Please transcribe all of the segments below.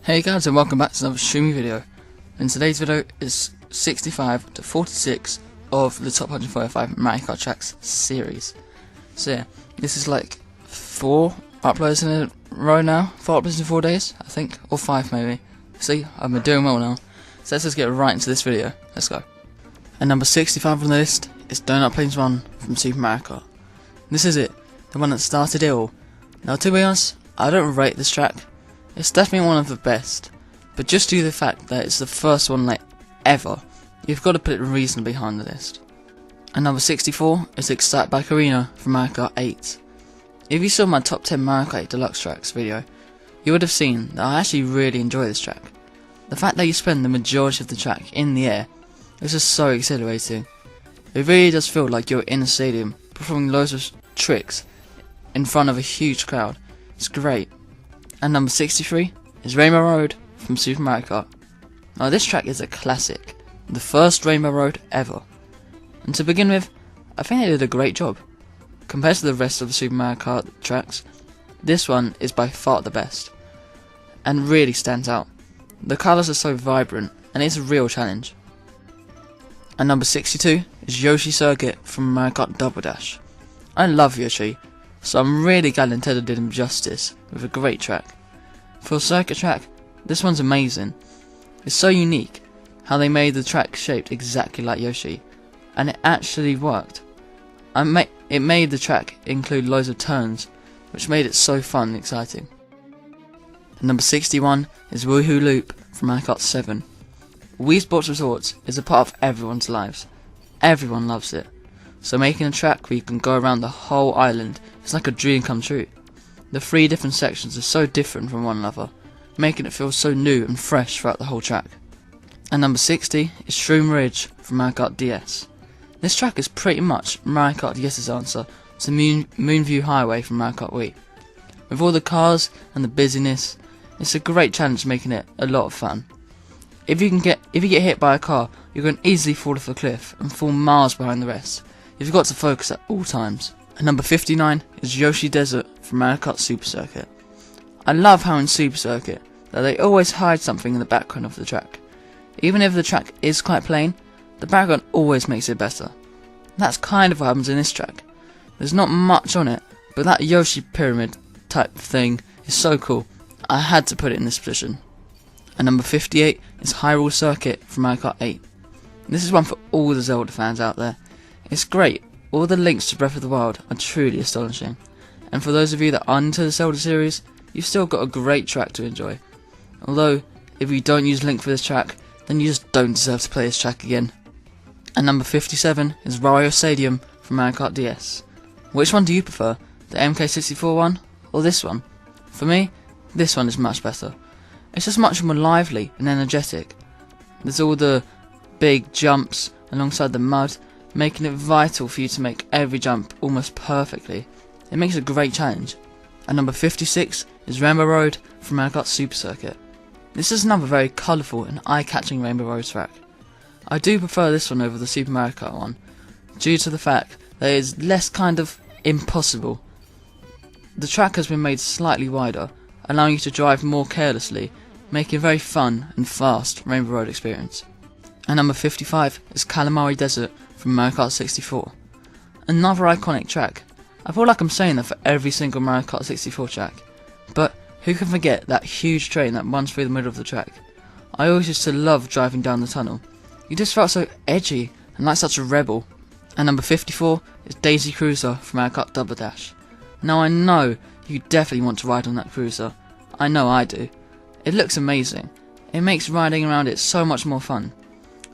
Hey guys, and welcome back to another Shroom video. In today's video is 65 to 46 of the top 145 Mario Kart tracks series. So yeah, this is like 4 uploads in a row now. 4 uploads in 4 days, I think, or 5 maybe. See, I've been doing well now. So let's just get right into this video. Let's go. And number 65 on the list is Donut Plains Run from Super Mario Kart. This is it, the one that started it all. Now to be honest, I don't rate this track. It's definitely one of the best, but just due to the fact that it's the first one like ever, you've got to put it reasonably high on the list. And number 64 is Excitebike Arena from Mario Kart 8. If you saw my top 10 Mario Kart 8 Deluxe tracks video, you would have seen that I actually really enjoy this track. The fact that you spend the majority of the track in the air is just so exhilarating. It really does feel like you're in a stadium performing loads of tricks in front of a huge crowd. It's great. And number 63 is Rama Road from Super Mario Kart. Now this track is a classic, the first Rama Road ever. And to begin with, I think they did a great job. Compared to the rest of the Super Mario Kart tracks, this one is by far the best, and really stands out. The colours are so vibrant, and it's a real challenge. And number 62 is Yoshi Circuit from Mario Kart Double Dash. I love Yoshi, so I'm really glad Nintendo did him justice with a great track. For a circuit track, this one's amazing. It's so unique how they made the track shaped exactly like Yoshi, and it actually worked. It made the track include loads of turns, which made it so fun and exciting. And number 61 is Woohoo Loop from Mario Kart 7. Wii Sports Resorts is a part of everyone's lives. Everyone loves it. So making a track where you can go around the whole island is like a dream come true. The 3 different sections are so different from one another, making it feel so new and fresh throughout the whole track. And number 60 is Shroom Ridge from Mario Kart DS. This track is pretty much Mario Kart DS's answer to Moonview Highway from Mario Kart Wii. With all the cars and the busyness, it's a great challenge, making it a lot of fun. If you get hit by a car, you can easily fall off a cliff and fall miles behind the rest. You've got to focus at all times. And number 59 is Yoshi Desert from Mario Kart Super Circuit. I love how in Super Circuit that they always hide something in the background of the track. Even if the track is quite plain, the background always makes it better. That's kind of what happens in this track. There's not much on it, but that Yoshi pyramid type thing is so cool. I had to put it in this position. And number 58 is Hyrule Circuit from Mario Kart 8. This is one for all the Zelda fans out there. It's great. All the links to Breath of the Wild are truly astonishing. And for those of you that are into the Zelda series, you've still got a great track to enjoy. Although, if you don't use Link for this track, then you just don't deserve to play this track again. And number 57 is Ryo Stadium from Mario Kart DS. Which one do you prefer? The MK64 one, or this one? For me, this one is much better. It's just much more lively and energetic. There's all the big jumps alongside the mud, making it vital for you to make every jump almost perfectly. It makes a great challenge. And number 56 is Rama Road from Mario Kart Super Circuit. This is another very colourful and eye-catching Rama Road track. I do prefer this one over the Super Mario Kart one, due to the fact that it is less kind of impossible. The track has been made slightly wider, allowing you to drive more carelessly, making a very fun and fast Rainbow Road experience. And number 55 is Calamari Desert from Mario Kart 64. Another iconic track. I feel like I'm saying that for every single Mario Kart 64 track. But who can forget that huge train that runs through the middle of the track? I always used to love driving down the tunnel. You just felt so edgy and like such a rebel. And number 54 is Daisy Cruiser from Mario Kart Double Dash. Now I know you definitely want to ride on that cruiser. I know I do. It looks amazing. It makes riding around it so much more fun.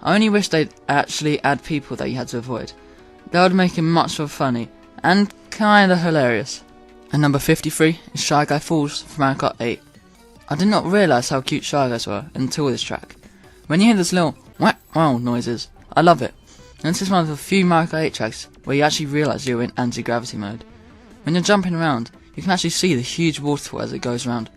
I only wish they'd actually add people that you had to avoid. That would make it much more funny and kinda hilarious. And number 53 is Shy Guy Falls from Mario Kart 8. I did not realise how cute Shy Guys were until this track. When you hear this little whack wow noises, I love it. And this is one of the few Mario Kart 8 tracks where you actually realise you're in anti-gravity mode. When you're jumping around, you can actually see the huge waterfall as it goes around.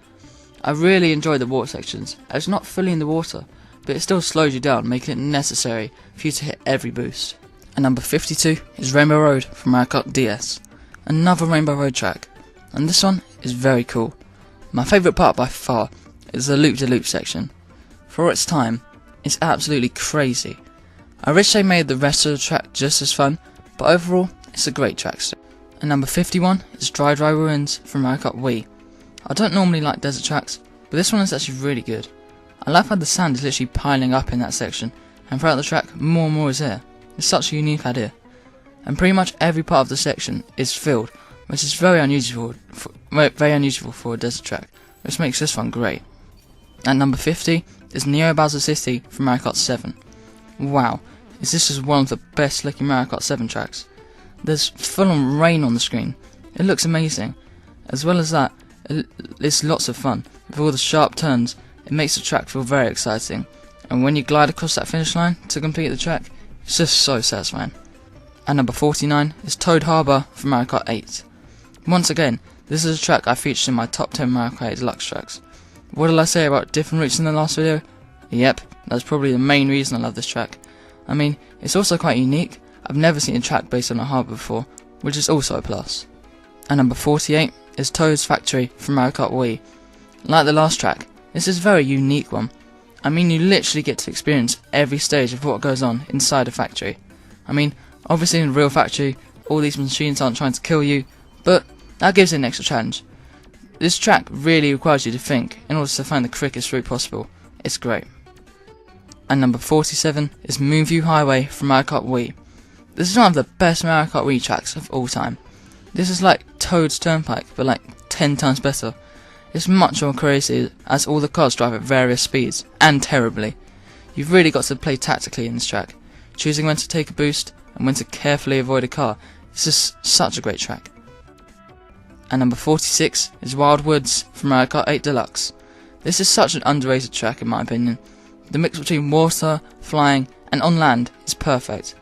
I really enjoy the water sections, as it's not fully in the water, but it still slows you down, making it necessary for you to hit every boost. And number 52 is Rainbow Road from Mario Kart DS. Another Rainbow Road track, and this one is very cool. My favourite part by far is the loop-de-loop section. For its time, it's absolutely crazy. I wish they made the rest of the track just as fun, but overall, it's a great track still. And number 51 is Dry Ruins from Mario Kart Wii. I don't normally like desert tracks, but this one is actually really good. I love how the sand is literally piling up in that section, and throughout the track, more and more is there. It's such a unique idea. And pretty much every part of the section is filled, which is very unusual for a desert track, which makes this one great. At number 50 is Neo Bowser City from Mario Kart 7. Wow, is this just one of the best looking Mario Kart 7 tracks. There's full on rain on the screen. It looks amazing. As well as that, it's lots of fun. With all the sharp turns, it makes the track feel very exciting. And when you glide across that finish line to complete the track, it's just so satisfying. At number 49 is Toad Harbor from Mario Kart 8. Once again, this is a track I featured in my top 10 Mario Kart 8 Deluxe tracks. What did I say about different routes in the last video? Yep, that's probably the main reason I love this track. I mean, it's also quite unique. I've never seen a track based on a harbour before, which is also a plus. And number 48 is Toad's Factory from Mario Kart Wii. Like the last track, this is a very unique one. I mean, you literally get to experience every stage of what goes on inside a factory. I mean, obviously in a real factory, all these machines aren't trying to kill you, but that gives it an extra challenge. This track really requires you to think in order to find the quickest route possible. It's great. And number 47 is Moonview Highway from Mario Kart Wii. This is one of the best Mario Kart Wii tracks of all time. This is like Toad's Turnpike, but like 10 times better. It's much more crazy as all the cars drive at various speeds, and terribly. You've really got to play tactically in this track, choosing when to take a boost and when to carefully avoid a car. It's just such a great track. And number 46 is Wild Woods from Mario Kart 8 Deluxe. This is such an underrated track in my opinion. The mix between water, flying and on land is perfect.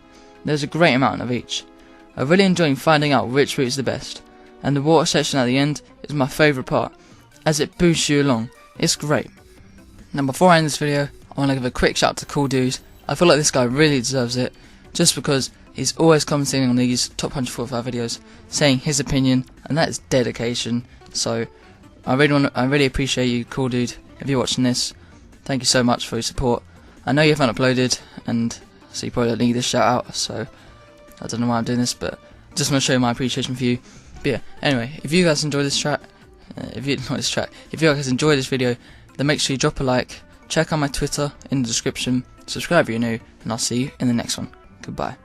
There's a great amount of each. I really enjoy finding out which route is the best, and the water section at the end is my favourite part, as it boosts you along. It's great. Now before I end this video, I want to give a quick shout out to Cool Dude. I feel like this guy really deserves it, just because he's always commenting on these top 145 videos, saying his opinion, and that is dedication. So I really appreciate you, Cool Dude. If you're watching this, thank you so much for your support. I know you haven't uploaded, and so you probably don't need this shout out, so I don't know why I'm doing this, but just want to show my appreciation for you. But yeah, anyway, if you guys enjoy this track, if you guys enjoy this video, then make sure you drop a like, check out my Twitter in the description, subscribe if you're new, and I'll see you in the next one. Goodbye.